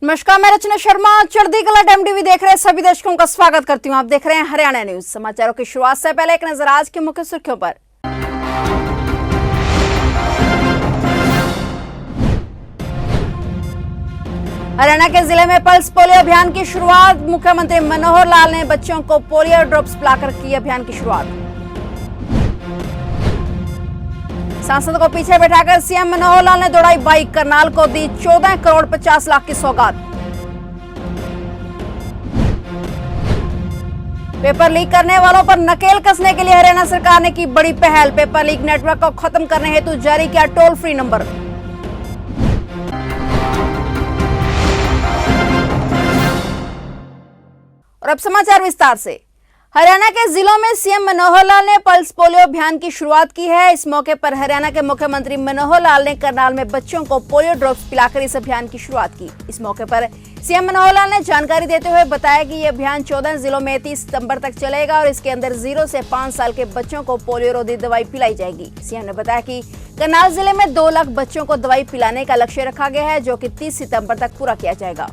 नमस्कार, मैं रचना शर्मा चढ़ती कला टाइम टीवी देख रहे सभी दर्शकों का स्वागत करती हूं। आप देख रहे हैं हरियाणा न्यूज। समाचारों की शुरुआत से पहले एक नजर आज की मुख्य सुर्खियों पर। हरियाणा के जिले में पल्स पोलियो अभियान की शुरुआत। मुख्यमंत्री मनोहर लाल ने बच्चों को पोलियो ड्रॉप्स पिलाकर की अभियान की शुरुआत। सांसद को पीछे बैठाकर सीएम मनोहर लाल ने दौड़ाई बाइक। करनाल को दी 14 करोड़ 50 लाख की सौगात। पेपर लीक करने वालों पर नकेल कसने के लिए हरियाणा सरकार ने की बड़ी पहल। पेपर लीक नेटवर्क को खत्म करने हेतु जारी किया टोल फ्री नंबर। और अब समाचार विस्तार से। हरियाणा के जिलों में सीएम मनोहर लाल ने पल्स पोलियो अभियान की शुरुआत की है। इस मौके पर हरियाणा के मुख्यमंत्री मनोहर लाल ने करनाल में बच्चों को पोलियो ड्रॉप्स पिलाकर इस अभियान की शुरुआत की। इस मौके पर सीएम मनोहर लाल ने जानकारी देते हुए बताया कि ये अभियान 14 जिलों में 30 सितंबर तक चलेगा और इसके अंदर 0 से 5 साल के बच्चों को पोलियो रोधी दवाई पिलाई जाएगी। सीएम ने बताया कि करनाल जिले में 2 लाख बच्चों को दवाई पिलाने का लक्ष्य रखा गया है, जो कि 30 सितंबर तक पूरा किया जाएगा।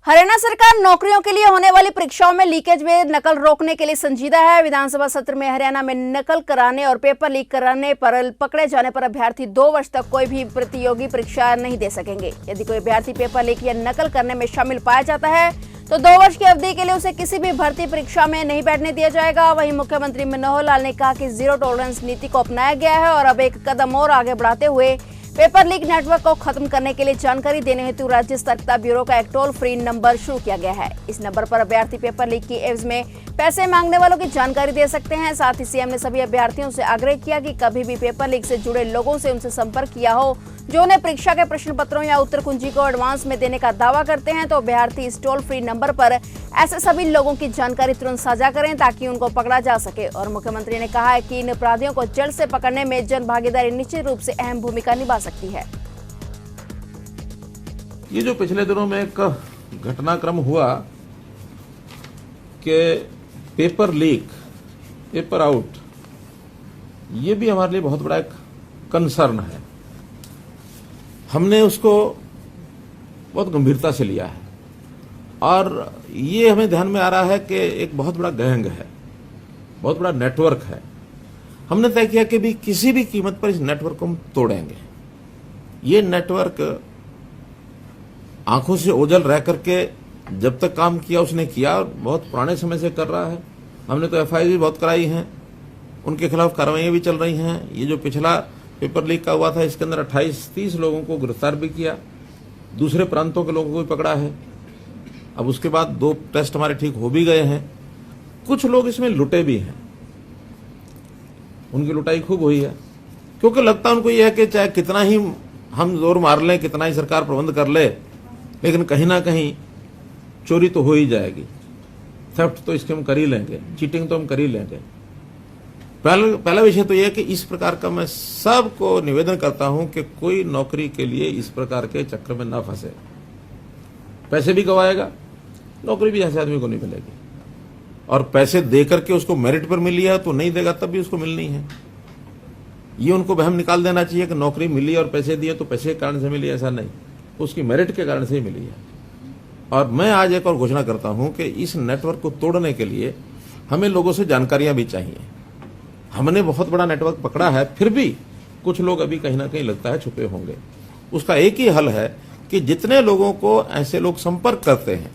हरियाणा सरकार नौकरियों के लिए होने वाली परीक्षाओं में लीकेज में नकल रोकने के लिए संजीदा है। विधानसभा सत्र में हरियाणा में नकल कराने और पेपर लीक कराने पर पकड़े जाने पर अभ्यर्थी 2 वर्ष तक कोई भी प्रतियोगी परीक्षा नहीं दे सकेंगे। यदि कोई अभ्यर्थी पेपर लीक या नकल करने में शामिल पाया जाता है तो 2 वर्ष की अवधि के लिए उसे किसी भी भर्ती परीक्षा में नहीं बैठने दिया जाएगा। वहीं मुख्यमंत्री मनोहर लाल ने कहा कि जीरो टॉलरेंस नीति को अपनाया गया है और अब एक कदम और आगे बढ़ाते हुए पेपर लीक नेटवर्क को खत्म करने के लिए जानकारी देने हेतु राज्य सतर्कता ब्यूरो का एक टोल फ्री नंबर शुरू किया गया है। इस नंबर पर अभ्यर्थी पेपर लीक की एवज में पैसे मांगने वालों की जानकारी दे सकते हैं। साथ ही सीएम ने सभी अभ्यर्थियों से आग्रह किया कि कभी भी पेपर लीक से जुड़े लोगों से उनसे संपर्क किया हो जो उन्हें परीक्षा के प्रश्न पत्रों या उत्तर कुंजी को एडवांस में देने का दावा करते हैं, तो अभ्यर्थी इस टोल फ्री नंबर पर ऐसे सभी लोगों की जानकारी तुरंत साझा करें ताकि उनको पकड़ा जा सके। और मुख्यमंत्री ने कहा है कि इन अपराधियों को जड़ से पकड़ने में जन भागीदारी निश्चित रूप से अहम भूमिका निभा सकती है। ये जो पिछले दिनों में एक घटनाक्रम हुआ कि पेपर लीक, पेपर आउट, ये भी हमारे लिए बहुत बड़ा एक कंसर्न है। हमने उसको बहुत गंभीरता से लिया है और ये हमें ध्यान में आ रहा है कि एक बहुत बड़ा गैंग है, बहुत बड़ा नेटवर्क है। हमने तय किया कि भी किसी भी कीमत पर इस नेटवर्क को हम तोड़ेंगे। ये नेटवर्क आंखों से ओझल रह करके जब तक काम किया उसने किया और बहुत पुराने समय से कर रहा है। हमने तो एफआईआर भी बहुत कराई हैं, उनके खिलाफ कार्रवाइयां भी चल रही हैं। ये जो पिछला पेपर लीक का हुआ था इसके अंदर 28-30 लोगों को गिरफ्तार भी किया, दूसरे प्रांतों के लोगों को भी पकड़ा है। अब उसके बाद 2 टेस्ट हमारे ठीक हो भी गए हैं। कुछ लोग इसमें लुटे भी हैं, उनकी लुटाई खूब हुई है, क्योंकि लगता उनको यह है कि चाहे कितना ही हम जोर मार लें, कितना ही सरकार प्रबंध कर ले, लेकिन कहीं ना कहीं चोरी तो हो ही जाएगी, थेफ्ट तो इसके हम कर ही लेंगे, चीटिंग तो हम कर ही लेंगे। पहला विषय तो यह है कि इस प्रकार का मैं सबको निवेदन करता हूं कि कोई नौकरी के लिए इस प्रकार के चक्कर में ना फंसे। पैसे भी गवाएगा, नौकरी भी ऐसे आदमी को नहीं मिलेगी। और पैसे दे करके उसको मेरिट पर मिली है तो नहीं देगा तब भी उसको मिलनी है। ये उनको वहम निकाल देना चाहिए कि नौकरी मिली और पैसे दिए तो पैसे के कारण से मिली, ऐसा नहीं, उसकी मेरिट के कारण से ही मिली है। और मैं आज एक और घोषणा करता हूं कि इस नेटवर्क को तोड़ने के लिए हमें लोगों से जानकारियां भी चाहिए। हमने बहुत बड़ा नेटवर्क पकड़ा है, फिर भी कुछ लोग अभी कहीं ना कहीं लगता है छुपे होंगे। उसका एक ही हल है कि जितने लोगों को ऐसे लोग संपर्क करते हैं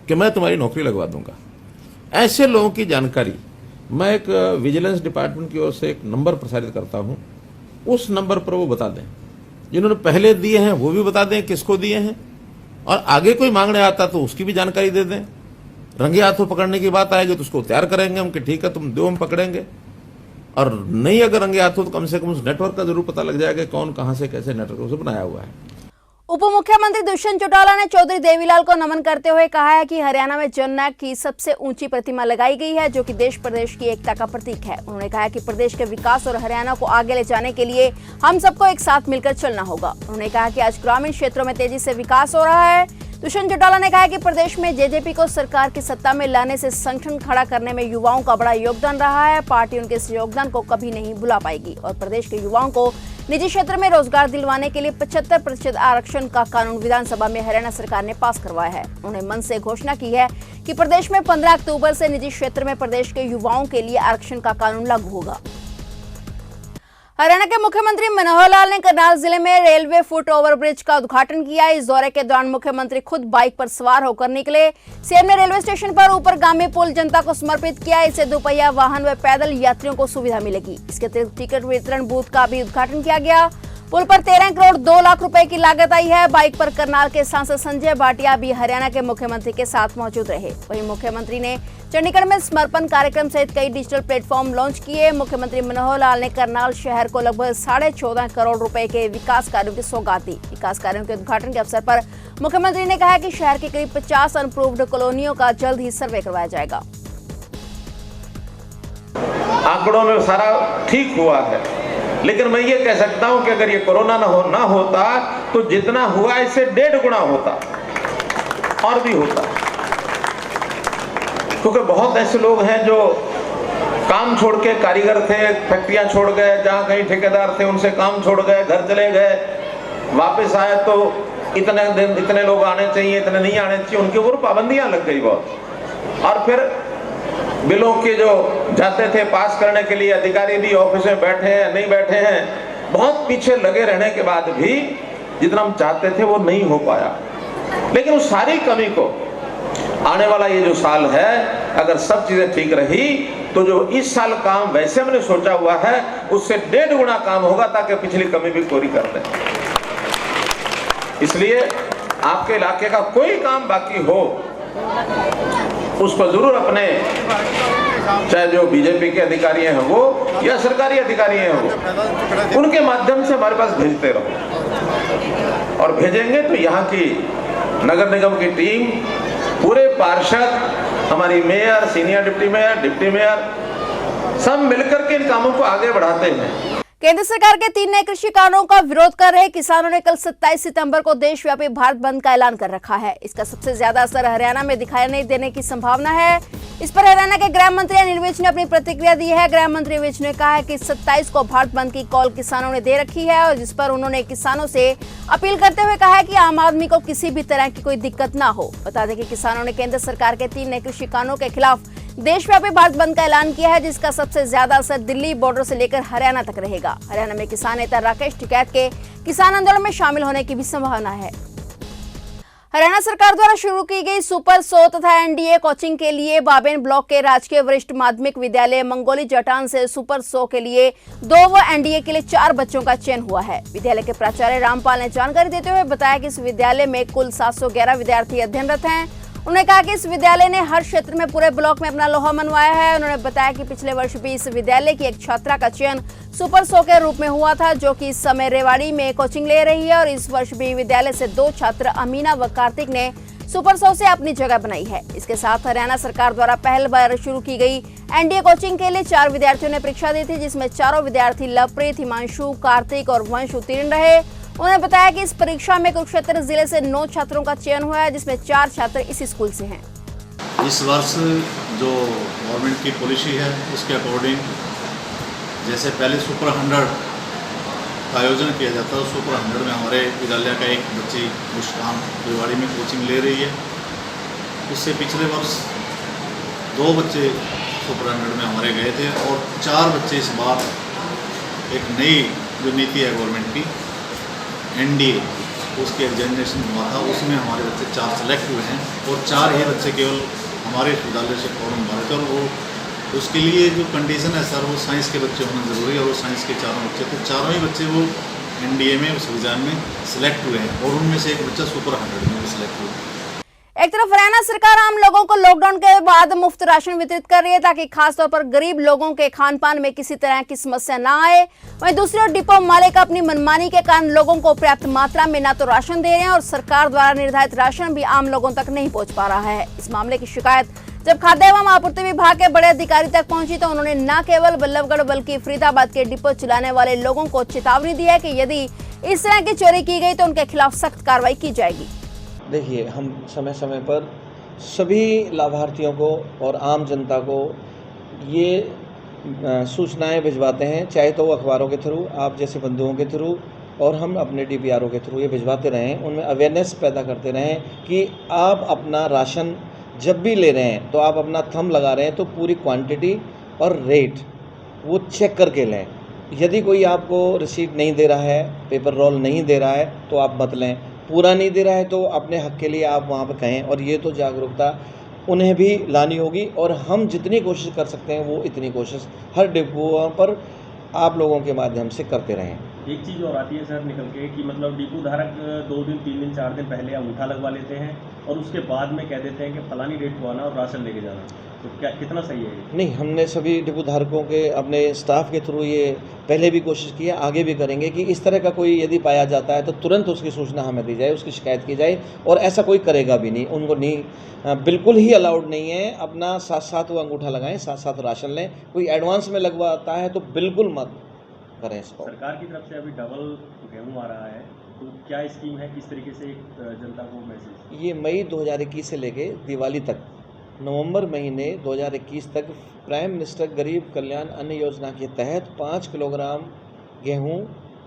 कि मैं तुम्हारी नौकरी लगवा दूंगा, ऐसे लोगों की जानकारी मैं एक विजिलेंस डिपार्टमेंट की ओर से एक नंबर प्रसारित करता हूं। उस नंबर पर वो बता दें, जिन्होंने पहले दिए हैं वो भी बता दें किसको दिए हैं, और आगे कोई मांगने आता तो उसकी भी जानकारी दे दें। रंगे हाथों पकड़ने की बात आएगी तो उसको तैयार करेंगे हम कि ठीक है तुम दो, हम पकड़ेंगे। और नहीं अगर रंगे हाथों तो कम से कम उस नेटवर्क का जरूर पता लग जाएगा कौन कहां से कैसे नेटवर्क से बनाया हुआ है। उप मुख्यमंत्री दुष्यंत चौटाला ने चौधरी देवीलाल को नमन करते हुए कहा है कि हरियाणा में जननायक की सबसे ऊंची प्रतिमा लगाई गई है, जो कि देश प्रदेश की एकता का प्रतीक है। उन्होंने कहा कि प्रदेश के विकास और हरियाणा को आगे ले जाने के लिए हम सबको एक साथ मिलकर चलना होगा। उन्होंने कहा कि आज ग्रामीण क्षेत्रों में तेजी से विकास हो रहा है। दुष्यंत चौटाला ने कहा कि प्रदेश में जेजेपी को सरकार की सत्ता में लाने से संगठन खड़ा करने में युवाओं का बड़ा योगदान रहा है। पार्टी उनके इस योगदान को कभी नहीं भुला पाएगी और प्रदेश के युवाओं को निजी क्षेत्र में रोजगार दिलवाने के लिए 75% आरक्षण का कानून विधानसभा में हरियाणा सरकार ने पास करवाया है। उन्होंने मन से घोषणा की है कि प्रदेश में 15 अक्टूबर से निजी क्षेत्र में प्रदेश के युवाओं के लिए आरक्षण का कानून लागू होगा। हरियाणा के मुख्यमंत्री मनोहर लाल ने करनाल जिले में रेलवे फुट ओवरब्रिज का उद्घाटन किया। इस दौरे के दौरान मुख्यमंत्री खुद बाइक पर सवार होकर निकले। सीएम ने रेलवे स्टेशन पर ऊपरगामी पुल जनता को समर्पित किया। इससे दोपहिया वाहन व पैदल यात्रियों को सुविधा मिलेगी। इसके अतिरिक्त टिकट वितरण बूथ का भी उद्घाटन किया गया। पुल पर 13 करोड़ 2 लाख रुपए की लागत आई है। बाइक पर करनाल के सांसद संजय भाटिया भी हरियाणा के मुख्यमंत्री के साथ मौजूद रहे। वहीं मुख्यमंत्री ने चंडीगढ़ में समर्पण कार्यक्रम सहित कई डिजिटल प्लेटफॉर्म लॉन्च किए। मुख्यमंत्री मनोहर लाल ने करनाल शहर को लगभग 14.5 करोड़ रुपए के विकास कार्यों की सौगात दी। विकास कार्यों के उद्घाटन के अवसर पर मुख्यमंत्री ने कहा कि शहर के करीब 50 अनअप्रूव्ड कॉलोनियों का जल्द ही सर्वे करवाया जाएगा। आंकड़ों में सारा ठीक हुआ है, लेकिन मैं ये कह सकता हूं कि अगर ये कोरोना ना होता तो जितना हुआ इससे 1.5 गुना होता और भी होता, क्योंकि बहुत ऐसे लोग हैं जो काम छोड़ के, कारीगर थे, फैक्ट्रियां छोड़ गए, जहां कहीं ठेकेदार थे उनसे काम छोड़ गए, घर चले गए, वापस आए तो इतने दिन इतने लोग आने चाहिए, इतने नहीं आने चाहिए, उनके ऊपर पाबंदियां लग गई बहुत। और फिर बिलों के जो जाते थे पास करने के लिए, अधिकारी भी ऑफिस में बैठे हैं, नहीं बैठे हैं, बहुत पीछे लगे रहने के बाद भी जितना हम चाहते थे वो नहीं हो पाया। लेकिन उस सारी कमी को आने वाला ये जो साल है, अगर सब चीजें ठीक रही तो जो इस साल काम वैसे मैंने सोचा हुआ है उससे 1.5 गुना काम होगा, ताकि पिछली कमी भी पूरी कर लें। इसलिए आपके इलाके का कोई काम बाकी हो उसको जरूर अपने, चाहे जो बीजेपी के अधिकारी हैं वो या सरकारी अधिकारी हैं वो, उनके माध्यम से हमारे पास भेजते रहो। और भेजेंगे तो यहाँ की नगर निगम की टीम, पूरे पार्षद, हमारी मेयर, सीनियर डिप्टी मेयर सब मिलकर के इन कामों को आगे बढ़ाते हैं। केंद्र सरकार के 3 नए कृषि कानूनों का विरोध कर रहे किसानों ने कल 27 सितंबर को देशव्यापी भारत बंद का ऐलान कर रखा है। इसका सबसे ज्यादा असर हरियाणा में दिखाई नहीं देने की संभावना है। इस पर हरियाणा के गृह मंत्री अनिल विज ने अपनी प्रतिक्रिया दी है। गृह मंत्री विज ने कहा है कि 27 को भारत बंद की कॉल किसानों ने दे रखी है और जिस पर उन्होंने किसानों से अपील करते हुए कहा है कि आम आदमी को किसी भी तरह की कोई दिक्कत ना हो। बता दें कि किसानों ने केंद्र सरकार के 3 नए कृषि कानूनों के खिलाफ देशव्यापी भारत बंद का ऐलान किया है, जिसका सबसे ज्यादा असर दिल्ली बॉर्डर से लेकर हरियाणा तक रहेगा। हरियाणा में किसान नेता राकेश टिकैत के किसान आंदोलन में शामिल होने की भी संभावना है। हरियाणा सरकार द्वारा शुरू की गई सुपर 100 तथा एनडीए कोचिंग के लिए बाबेन ब्लॉक के राजकीय वरिष्ठ माध्यमिक विद्यालय मंगोली जटान से सुपर 100 के लिए 2 व एनडीए के लिए 4 बच्चों का चयन हुआ है। विद्यालय के प्राचार्य रामपाल ने जानकारी देते हुए बताया कि इस विद्यालय में कुल 711 विद्यार्थी अध्ययनरत हैं। उन्होंने कहा कि इस विद्यालय ने हर क्षेत्र में पूरे ब्लॉक में अपना लोहा मनवाया है। उन्होंने बताया कि पिछले वर्ष भी इस विद्यालय की एक छात्रा का चयन सुपर 100 के रूप में हुआ था, जो कि इस समय रेवाड़ी में कोचिंग ले रही है और इस वर्ष भी विद्यालय से 2 छात्र अमीना व कार्तिक ने सुपर 100 से अपनी जगह बनाई है। इसके साथ हरियाणा सरकार द्वारा पहली बार शुरू की गई एनडीए कोचिंग के लिए 4 विद्यार्थियों ने परीक्षा दी थी, जिसमें चारों विद्यार्थी लवप्रीत, हिमांशु, कार्तिक और वंश उत्तीर्ण रहे। उन्होंने बताया कि इस परीक्षा में कुरुक्षेत्र जिले से 9 छात्रों का चयन हुआ है, जिसमें 4 छात्र इसी स्कूल से हैं। इस वर्ष जो गवर्नमेंट की पॉलिसी है उसके अकॉर्डिंग, जैसे पहले सुपर 100 का आयोजन किया जाता है, सुपर 100 में हमारे विद्यालय का एक बच्ची मुस्कान रेवाड़ी में कोचिंग ले रही है। इससे पिछले वर्ष 2 बच्चे सुपर 100 में हमारे गए थे और 4 बच्चे इस बार, एक नई जो नीति है गवर्नमेंट की एनडीए, उसके एग्जामिनेशन हुआ था, उसमें हमारे बच्चे 4 सेलेक्ट हुए हैं और 4 ही बच्चे केवल हमारे विद्यालय से फॉर्म भरे थे। और वो उसके लिए जो कंडीशन है सर, वो साइंस के बच्चे होना ज़रूरी है और वो साइंस के 4 बच्चे थे, 4 ही बच्चे वो एनडीए में उस एग्जाम में सिलेक्ट हुए हैं और उनमें से एक बच्चा सुपर 100 में भी सिलेक्ट हुआ। एक तरफ हरियाणा सरकार आम लोगों को लॉकडाउन के बाद मुफ्त राशन वितरित कर रही है, ताकि खासतौर पर गरीब लोगों के खान पान में किसी तरह की समस्या न आए। वहीं दूसरी ओर डिपो मालिक अपनी मनमानी के कारण लोगों को पर्याप्त मात्रा में न तो राशन दे रहे हैं और सरकार द्वारा निर्धारित राशन भी आम लोगों तक नहीं पहुंच पा रहा है। इस मामले की शिकायत जब खाद्य एवं आपूर्ति विभाग के बड़े अधिकारी तक पहुंची तो उन्होंने न केवल बल्लभगढ़ बल्कि फरीदाबाद के डिपो चलाने वाले लोगों को चेतावनी दी है कि यदि इस तरह की चोरी की गई तो उनके खिलाफ सख्त कार्रवाई की जाएगी। देखिए, हम समय समय पर सभी लाभार्थियों को और आम जनता को ये सूचनाएं भिजवाते हैं, चाहे तो वो अखबारों के थ्रू, आप जैसे बंधुओं के थ्रू, और हम अपने DPRO के थ्रू ये भिजवाते रहें, उनमें अवेयरनेस पैदा करते रहें कि आप अपना राशन जब भी ले रहे हैं तो आप अपना थंब लगा रहे हैं तो पूरी क्वांटिटी और रेट वो चेक करके लें। यदि कोई आपको रिसीट नहीं दे रहा है, पेपर रोल नहीं दे रहा है तो आप मत लें। पूरा नहीं दे रहा है तो अपने हक के लिए आप वहाँ पर कहें, और ये तो जागरूकता उन्हें भी लानी होगी, और हम जितनी कोशिश कर सकते हैं वो इतनी कोशिश हर डिपोओं पर आप लोगों के माध्यम से करते रहें। एक चीज़ और आती है सर निकल के कि मतलब डिपो धारक 2 दिन 3 दिन 4 दिन पहले अंगूठा लगवा लेते हैं और उसके बाद में कह देते हैं कि फलानी डेट को आना और राशन लेके जाना, तो क्या कितना सही है ये? नहीं, हमने सभी डिपो धारकों के अपने स्टाफ के थ्रू ये पहले भी कोशिश की है, आगे भी करेंगे कि इस तरह का कोई यदि पाया जाता है तो तुरंत उसकी सूचना हमें दी जाए, उसकी शिकायत की जाए, और ऐसा कोई करेगा भी नहीं। उनको नहीं, बिल्कुल ही अलाउड नहीं है। अपना साथ साथ वो अंगूठा लगाएं, साथ साथ राशन लें। कोई एडवांस में लगवाता है तो बिल्कुल मत करें इसको। सरकार की तरफ से अभी डबल गेहूँ आ रहा है, तो क्या स्कीम है, किस तरीके से जनता को मैसेज? ये मई 2021 से लेके दिवाली तक, नवंबर महीने 2021 तक प्राइम मिनिस्टर गरीब कल्याण अन्न योजना के तहत 5 किलोग्राम गेहूं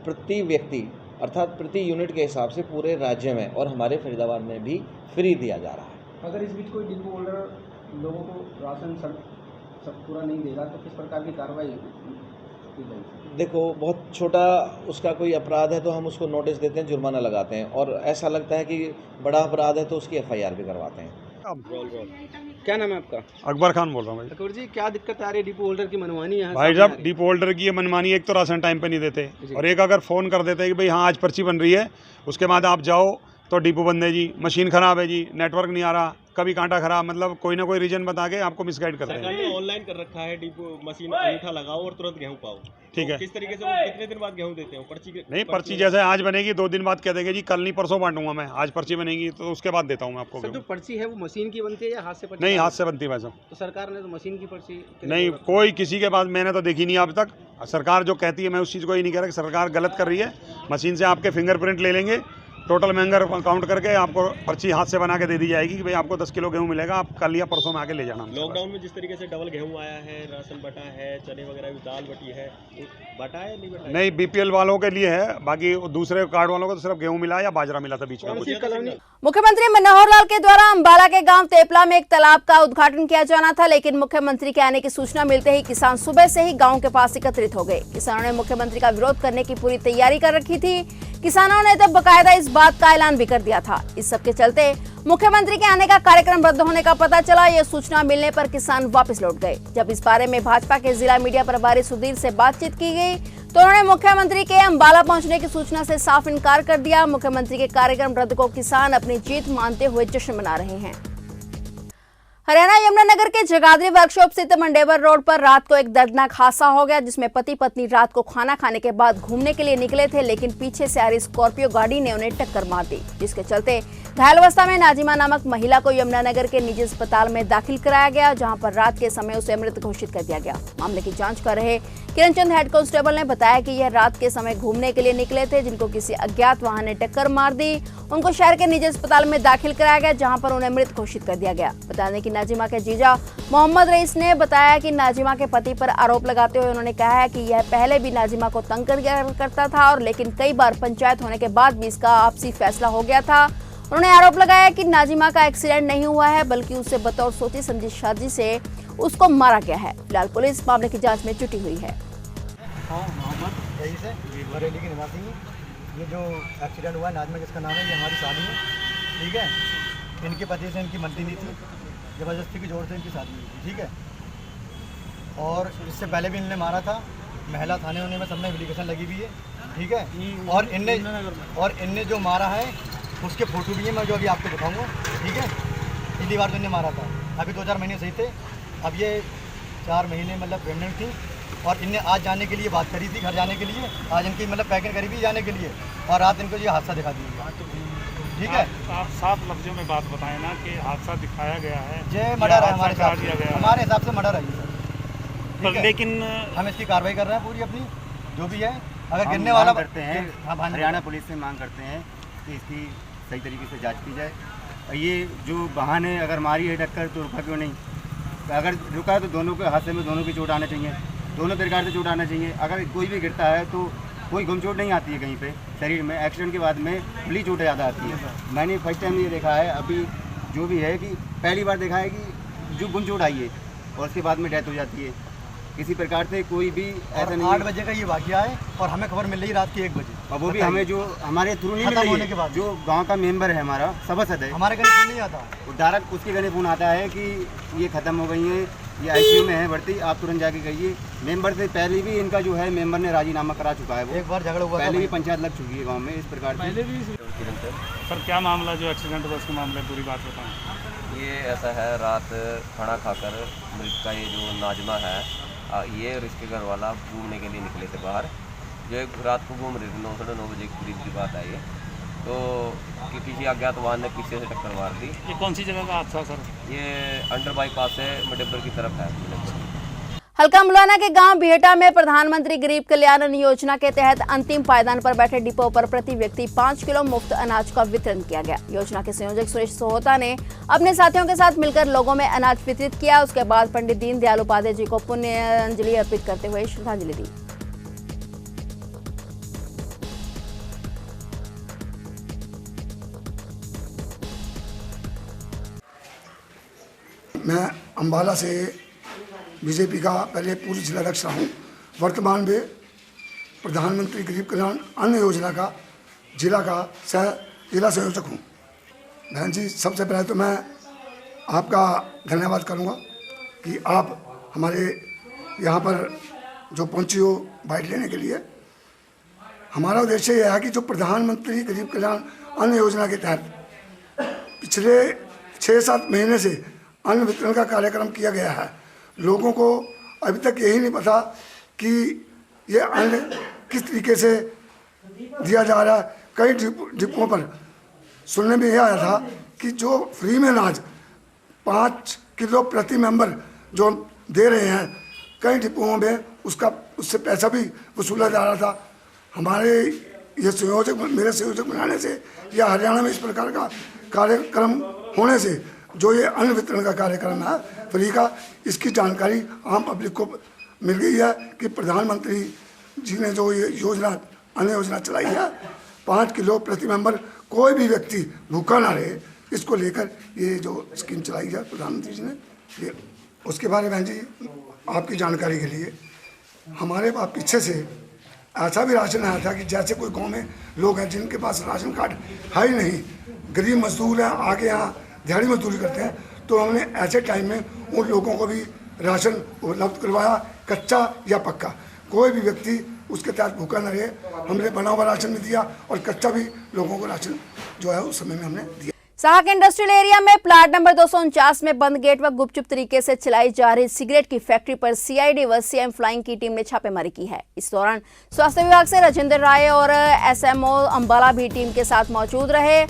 प्रति व्यक्ति अर्थात प्रति यूनिट के हिसाब से पूरे राज्य में और हमारे फरीदाबाद में भी फ्री दिया जा रहा है। अगर इस बीच कोई डिपो होल्डर लोगों को राशन सब पूरा नहीं देगा तो किस प्रकार की कार्रवाई की जाएगी? देखो, बहुत छोटा उसका कोई अपराध है तो हम उसको नोटिस देते हैं, जुर्माना लगाते हैं, और ऐसा लगता है कि बड़ा अपराध है तो उसकी FIR भी करवाते हैं। क्या नाम है आपका? अकबर खान बोल रहा हूँ भाई। अकबर जी, क्या दिक्कत आ रही है? डिपो होल्डर की मनमानी है भाई साहब, डिपो होल्डर की ये मनमानी, एक तो राशन टाइम पे नहीं देते, और एक अगर फ़ोन कर देते हैं कि भाई हाँ आज पर्ची बन रही है, उसके बाद आप जाओ तो डिपो बंद है जी, मशीन ख़राब है जी, नेटवर्क नहीं आ रहा, कभी कांटा खराब, मतलब कोई ना कोई रीजन बता के आपको मिसगाइड करते हैं। सरकार ने ऑनलाइन कर रखा है, डिपो मशीन अंगूठा लगाओ और तुरंत गेहूँ पाओ, ठीक है। किस तरीके से वो कितने दिन बाद गेहूँ देते हो? नहीं, पर्ची जैसे आज बनेगी 2 दिन बाद कह देंगे जी कल नहीं परसों बांटूंगा मैं, आज पर्ची बनेगी तो उसके बाद देता हूँ मैं आपको। सर, जो पर्ची है वो मशीन की बनती है या हाथ से पर्ची? नहीं, हाथ से बनती है भाई साहब। तो सरकार ने तो मशीन की पर्ची नहीं, कोई किसी के पास मैंने तो देखी नहीं अब तक। सरकार जो कहती है, मैं उस चीज़ को ही नहीं कह रहा कि सरकार गलत कर रही है। मशीन से आपके फिंगरप्रिंट ले लेंगे, टोटल महंगा काउंट करके आपको पर्ची हाथ से बना के दे दी जाएगी कि भाई आपको 10 किलो गेहूँ मिलेगा, आप कल या परसों में आके ले जाना। लॉकडाउन में जिस तरीके से डबल गेहूँ आया है, राशन बटा है, चने वगैरह भी, दाल बटी है, बटा है नहीं बटा? नहीं, BPL वालों के लिए है, बाकी दूसरे कार्ड वालों को तो सिर्फ गेहूं मिला या बाजरा मिला था बीच में। मुख्यमंत्री मनोहर लाल के द्वारा अंबाला के गांव तेपला में एक तालाब का उद्घाटन किया जाना था, लेकिन मुख्यमंत्री के आने की सूचना मिलते ही किसान सुबह से ही गांव के पास एकत्रित हो गए। किसानों ने मुख्यमंत्री का विरोध करने की पूरी तैयारी कर रखी थी। किसानों ने तब बकायदा इस बात का ऐलान भी कर दिया था। इस सब के चलते मुख्यमंत्री के आने का कार्यक्रम रद्द होने का पता चला। यह सूचना मिलने पर किसान वापस लौट गए। जब इस बारे में भाजपा के जिला मीडिया प्रभारी सुधीर से बातचीत की गई तो उन्होंने मुख्यमंत्री के अंबाला पहुंचने की सूचना से साफ इनकार कर दिया। मुख्यमंत्री के कार्यक्रम रद्द को किसान अपनी जीत मानते हुए जश्न मना रहे हैं। हरियाणा यमुनानगर के जगाधरी वर्कशॉप स्थित मंडेवर रोड पर रात को एक दर्दनाक हादसा हो गया, जिसमें पति पत्नी रात को खाना खाने के बाद घूमने के लिए निकले थे, लेकिन पीछे से आ रही स्कॉर्पियो गाड़ी ने उन्हें टक्कर मार दी, जिसके चलते घायल अवस्था में नाजिमा नामक महिला को यमुनानगर के निजी अस्पताल में दाखिल कराया गया, जहां पर रात के समय उसे मृत घोषित कर दिया गया। मामले की जांच कर रहे किरणचंद हेड कांस्टेबल ने बताया कि यह रात के समय घूमने के लिए निकले थे, जिनको किसी अज्ञात वाहन ने टक्कर मार दी। उनको शहर के निजी अस्पताल में दाखिल कराया गया, जहां पर उन्हें मृत घोषित कर दिया गया। बता दें कि नाजिमा के जीजा मोहम्मद रईस ने बताया कि नाजिमा के पति पर आरोप लगाते हुए उन्होंने कहा है कि यह पहले भी नाजिमा को तंग करता था और लेकिन कई बार पंचायत होने के बाद भी इसका आपसी फैसला हो गया था। उन्होंने आरोप लगाया कि नाजिमा का एक्सीडेंट नहीं हुआ है, बल्कि उसे बतौर सोची समझी साजिश से उसको मारा गया है। फिलहाल पुलिस मामले की जांच में जुटी हुई है। मोहम्मद रईस है, बरेली के निवासी हैं। ये जो एक्सीडेंट हुआ है, नाजिमा जिसका नाम है, ये हमारी शादी है, ठीक है। इनके पति से इनकी मनती नहीं थी, ज़बरदस्ती की जोर से इनकी शादी हुई थी, ठीक है। और इससे पहले भी इनने मारा था, महिला थाने होने में सब में एप्लीकेशन लगी हुई है, ठीक है। और इनने जो मारा है उसके फोटो भी है, मैं जो अभी आपको दिखाऊंगा, ठीक है। पहली बार जो इनने मारा था, अभी 2-4 महीने सही थे, अब ये 4 महीने मतलब प्रेगनेंट थी, और इनने आज जाने के लिए बात करी थी, घर जाने के लिए, आज इनकी मतलब पैकिंग करी थी जाने के लिए, और रात इनको ये हादसा दिखा दिया, ठीक है। आप साफ लफ्जों में बात बताएं ना कि हादसा दिखाया गया है, ये मर्डर है हमारे हिसाब से मर्डर है, ठीक है। लेकिन हम इसकी कार्रवाई कर रहे हैं पूरी अपनी, जो भी है। अगर गिरने वाला करते हैं, हरियाणा पुलिस से मांग करते हैं कि इसकी सही तरीके से जांच की जाए। ये जो वाहन है, अगर मारी है टक्कर तो रुका क्यों नहीं? अगर रुका तो दोनों के हादसे में दोनों की चोट आना चाहिए, दोनों प्रकार से चोट आना चाहिए। अगर कोई भी गिरता है तो कोई गुम चोट नहीं आती है कहीं पे शरीर में, एक्सीडेंट के बाद में खुली चोट ज़्यादा आती है। मैंने फर्स्ट टाइम ये देखा है अभी जो भी है कि पहली बार देखा है कि जो गुम चोट आई है और उसके बाद में डेथ हो जाती है। किसी प्रकार से कोई भी ऐसा नहीं। 8 बजे का ये वाकया है और हमें खबर मिल रही रात के 1 बजे, और वो भी हमें जो हमारे थ्रू नहीं मिल रही होने के है, बाद जो गांव का मेंबर है हमारा सभासद है, हमारे घर फोन नहीं आता। वो डायरेक्ट उसके घर फ़ोन आता है कि ये ख़त्म हो गई है, ये आईसीयू में है भर्ती, आप तुरंत जाके कहिए। मेंबर से पहले भी इनका जो है मेंबर ने राजीनामा करा चुका है। वो एक बार झगड़ा हुआ पहले भी पंचायत लग चुकी है गाँव में इस प्रकार पहले भी। सर क्या मामला जो एक्सीडेंट हुआ उसके मामले पूरी बात बताएं। ये ऐसा है, रात खाना खाकर मृत का ये जो नाजमा है, ये और इसके घर वाला घूमने के लिए निकले थे बाहर। जो एक रात को घूम रहे थे 9 साढ़े 9 बजे के करीब की बात आई है, तो कि किसी अज्ञात वाहन ने पीछे से टक्कर मार दी। ये कौन सी जगह का हादसा सर? ये अंडर बाईपास से मडेबर की तरफ है। हल्का मुलाना के गांव बिहटा में प्रधानमंत्री गरीब कल्याण योजना के तहत अंतिम पायदान पर बैठे डिपो पर प्रति व्यक्ति 5 किलो मुफ्त अनाज का वितरण किया गया। योजना के संयोजक सुरेश सोहता ने अपने साथियों के साथ मिलकर लोगों में अनाज वितरित किया। उसके बाद पंडित दीनदयाल उपाध्याय जी को पुण्यांजलि अर्पित करते हुए श्रद्धांजलि दी। मैं अम्बाला से बीजेपी का पहले पूर्व जिलाध्यक्ष रहा हूँ, वर्तमान में प्रधानमंत्री गरीब कल्याण अन्न योजना का जिला संयोजक हूँ। बहन जी, सबसे पहले तो मैं आपका धन्यवाद करूँगा कि आप हमारे यहाँ पर जो पहुँची हो बाइट लेने के लिए। हमारा उद्देश्य यह है कि जो प्रधानमंत्री गरीब कल्याण अन्न योजना के तहत पिछले 6-7 महीने से अन्न वितरण का कार्यक्रम किया गया है। लोगों को अभी तक यही नहीं पता कि ये अन्न किस तरीके से दिया जा रहा है। कई डिपों पर सुनने में यह आया था कि जो फ्री में अनाज 5 किलो प्रति मेंबर जो दे रहे हैं, कई डिपों में उससे पैसा भी वसूला जा रहा था। हमारे ये मेरे संयोजक बनाने से या हरियाणा में इस प्रकार का कार्यक्रम होने से जो ये अन्न वितरण का कार्यक्रम है फ्री का, इसकी जानकारी आम पब्लिक को मिल गई है कि प्रधानमंत्री जी ने जो ये योजना अन्न योजना चलाई है, 5 किलो प्रति मेंबर कोई भी व्यक्ति भूखा ना रहे, इसको लेकर ये जो स्कीम चलाई है प्रधानमंत्री जी ने। ये उसके बारे में जी आपकी जानकारी के लिए हमारे पास पीछे से ऐसा भी राशन आया था कि जैसे कोई गाँव में लोग हैं जिनके पास राशन कार्ड है ही नहीं, गरीब मजदूर हैं, आके यहाँ दिहाड़ी मजदूरी करते हैं, तो हमने ऐसे टाइम में उन लोगों को भी राशन उपलब्ध करवाया, कच्चा या पक्का। कोई भी व्यक्ति उसके तहत भूखा न रहे, हमने बना हुआ राशन भी दिया और कच्चा भी लोगों को राशन जो है उस समय में हमने दिया। साहक इंडस्ट्रियल एरिया में प्लाट नंबर 249 में बंद गेट व गुपचुप तरीके से चलाई जा रही सिगरेट की फैक्ट्री पर सीआईडी व सीएम फ्लाइंग की टीम ने छापेमारी की है। इस दौरान स्वास्थ्य विभाग से राजेंद्र राय और एसएमओ अंबाला भी टीम के साथ मौजूद रहे।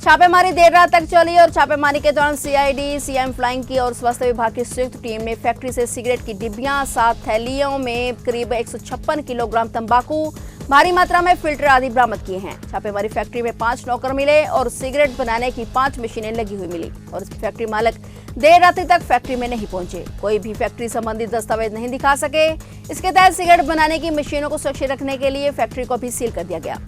छापेमारी देर रात तक चली और छापेमारी के दौरान सीआईडी, सीएम फ्लाइंग की और स्वास्थ्य विभाग की संयुक्त टीम ने फैक्ट्री से सिगरेट की डिब्बियां, 7 थैलियों में करीब 156 किलोग्राम तंबाकू, भारी मात्रा में फिल्टर आदि बरामद किए हैं। छापेमारी फैक्ट्री में 5 नौकर मिले और सिगरेट बनाने की 5 मशीनें लगी हुई मिली और फैक्ट्री मालिक देर रात्रि तक फैक्ट्री में नहीं पहुंचे। कोई भी फैक्ट्री संबंधी दस्तावेज नहीं दिखा सके। इसके तहत सिगरेट बनाने की मशीनों को सुरक्षित रखने के लिए फैक्ट्री को भी सील कर दिया गया।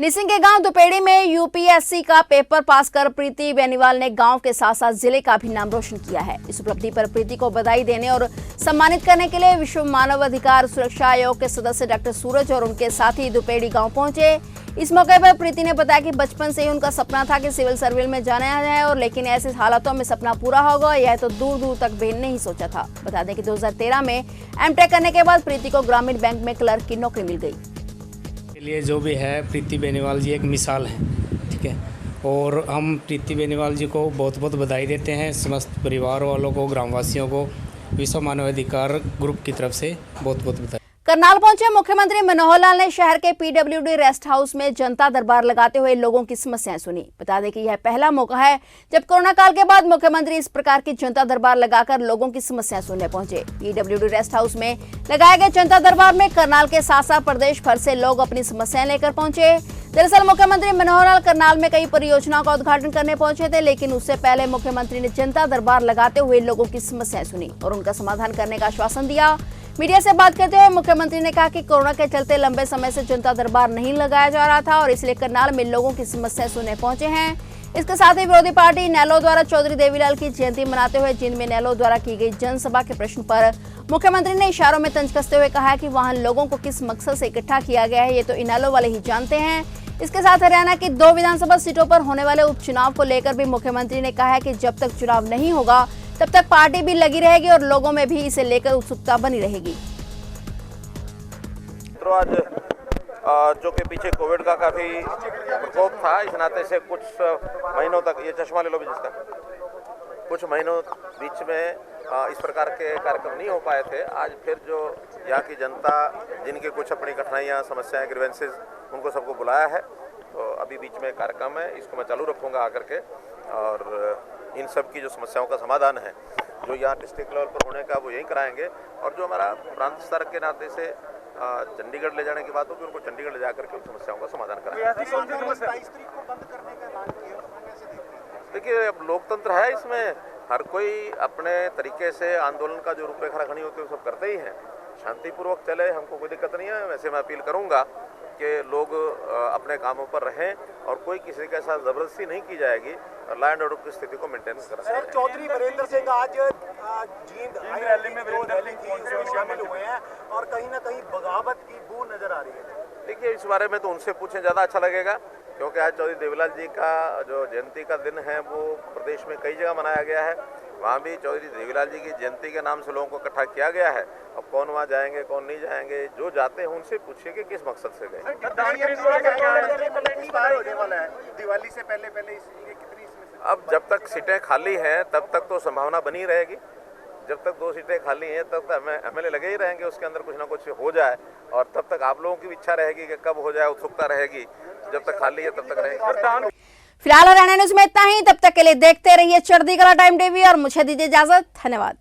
निसिंग के गांव दुपेड़ी में यूपीएससी का पेपर पास कर प्रीति बेनीवाल ने गांव के साथ साथ जिले का भी नाम रोशन किया है। इस उपलब्धि पर प्रीति को बधाई देने और सम्मानित करने के लिए विश्व मानव अधिकार सुरक्षा आयोग के सदस्य डॉक्टर सूरज और उनके साथी दुपेड़ी गांव पहुंचे। इस मौके पर प्रीति ने बताया कि बचपन से ही उनका सपना था कि सिविल सर्विस में जाना है और लेकिन ऐसे हालातों में सपना पूरा होगा यह तो दूर दूर तक भी नहीं सोचा था। बता दें कि 2013 में एमटेक करने के बाद प्रीति को ग्रामीण बैंक में क्लर्क की नौकरी मिल गई। के लिए जो भी है प्रीति बेनीवाल जी एक मिसाल है, ठीक है, और हम प्रीति बेनीवाल जी को बहुत बहुत बधाई देते हैं। समस्त परिवार वालों को, ग्रामवासियों को विश्व मानवाधिकार ग्रुप की तरफ से बहुत बहुत बधाई। करनाल पहुंचे मुख्यमंत्री मनोहर लाल ने शहर के पीडब्ल्यूडी रेस्ट हाउस में जनता दरबार लगाते हुए लोगों की समस्याएं सुनी। बता दें कि यह पहला मौका है जब कोरोना काल के बाद मुख्यमंत्री इस प्रकार की जनता दरबार लगाकर लोगों की समस्याएं सुनने पहुंचे। पीडब्ल्यूडी रेस्ट हाउस में लगाए गए जनता दरबार में करनाल के साथ साथ प्रदेश भर से लोग अपनी समस्याएं लेकर पहुंचे। दरअसल मुख्यमंत्री मनोहर लाल करनाल में कई परियोजनाओं का उद्घाटन करने पहुंचे थे, लेकिन उससे पहले मुख्यमंत्री ने जनता दरबार लगाते हुए लोगों की समस्याएं सुनी और उनका समाधान करने का आश्वासन दिया। मीडिया से बात करते हुए मुख्यमंत्री ने कहा कि कोरोना के चलते लंबे समय से जनता दरबार नहीं लगाया जा रहा था और इसलिए करनाल में लोगों की समस्या सुनने पहुंचे हैं। इसके साथ ही विरोधी पार्टी इनेलो द्वारा चौधरी देवीलाल की जयंती मनाते हुए जिंद में इनेलो द्वारा की गई जनसभा के प्रश्न पर मुख्यमंत्री ने इशारों में तंज कसते हुए कहा कि वहां लोगों को किस मकसद से इकट्ठा किया गया है ये तो इनेलो वाले ही जानते हैं। इसके साथ हरियाणा की 2 विधानसभा सीटों पर होने वाले उपचुनाव को लेकर भी मुख्यमंत्री ने कहा है कि जब तक चुनाव नहीं होगा तब तक पार्टी भी लगी रहेगी और लोगों में भी इसे लेकर उत्सुकता बनी रहेगी। आज जो कि पीछे कोविड का काफी प्रकोप था, इस नाते से कुछ महीनों तक, ये चश्मा ले लो भी जिसका, कुछ महीनों बीच में इस प्रकार के कार्यक्रम नहीं हो पाए थे। आज फिर जो यहाँ की जनता जिनके कुछ अपनी कठिनाइयाँ, समस्याएं, ग्रीवेंसेस, उनको सबको बुलाया है। तो अभी बीच में कार्यक्रम है, इसको मैं चालू रखूँगा आकर के, और इन सब की जो समस्याओं का समाधान है जो यहाँ डिस्ट्रिक्ट लेवल पर होने का वो यहीं कराएंगे। और जो हमारा प्रांत स्तर के नाते से चंडीगढ़ ले जाने की बात होगी, उनको चंडीगढ़ ले जाकर के उन समस्याओं का समाधान कराएंगे। देखिए, अब लोकतंत्र है, इसमें हर कोई अपने तरीके से आंदोलन का जो रूपरेखा रखनी होती है वो सब करते ही हैं। शांतिपूर्वक चले, हमको कोई दिक्कत नहीं है। वैसे मैं अपील करूंगा कि लोग अपने कामों पर रहें और कोई किसी के साथ जबरदस्ती नहीं की जाएगी और लॉ एंड ऑर्डर की स्थिति को मेंटेन करें। चौधरी वीरेंद्र सिंह आज जींद रैली में शामिल हुए हैं और कहीं ना कहीं बगावत की बू नजर आ रही है। देखिए, इस बारे में तो उनसे पूछें, ज़्यादा अच्छा लगेगा, क्योंकि आज चौधरी देवीलाल जी का जो जयंती का दिन है वो प्रदेश में कई जगह मनाया गया है। वहाँ भी चौधरी देवीलाल जी की जयंती के नाम से लोगों को इकट्ठा किया गया है। अब कौन वहाँ जाएंगे, कौन नहीं जाएंगे, जो जाते हैं उनसे पूछिए कि किस मकसद से गए। दिवाली से पहले कितनी, अब जब तक सीटें खाली हैं तब तक तो संभावना बनी रहेगी। जब तक 2 सीटें खाली हैं तब तक एमएलए लगे ही रहेंगे, उसके अंदर कुछ ना कुछ हो जाए, और तब तक आप लोगों की भी इच्छा रहेगी कि कब हो जाए, उत्सुकता रहेगी। जब तक खाली है तब तक रहेगी। फिलहाल हरियाणा न्यूज में इतना ही। तब तक के लिए देखते रहिए चढ़ती कला टाइम टीवी और मुझे दीजिए इजाजत। धन्यवाद।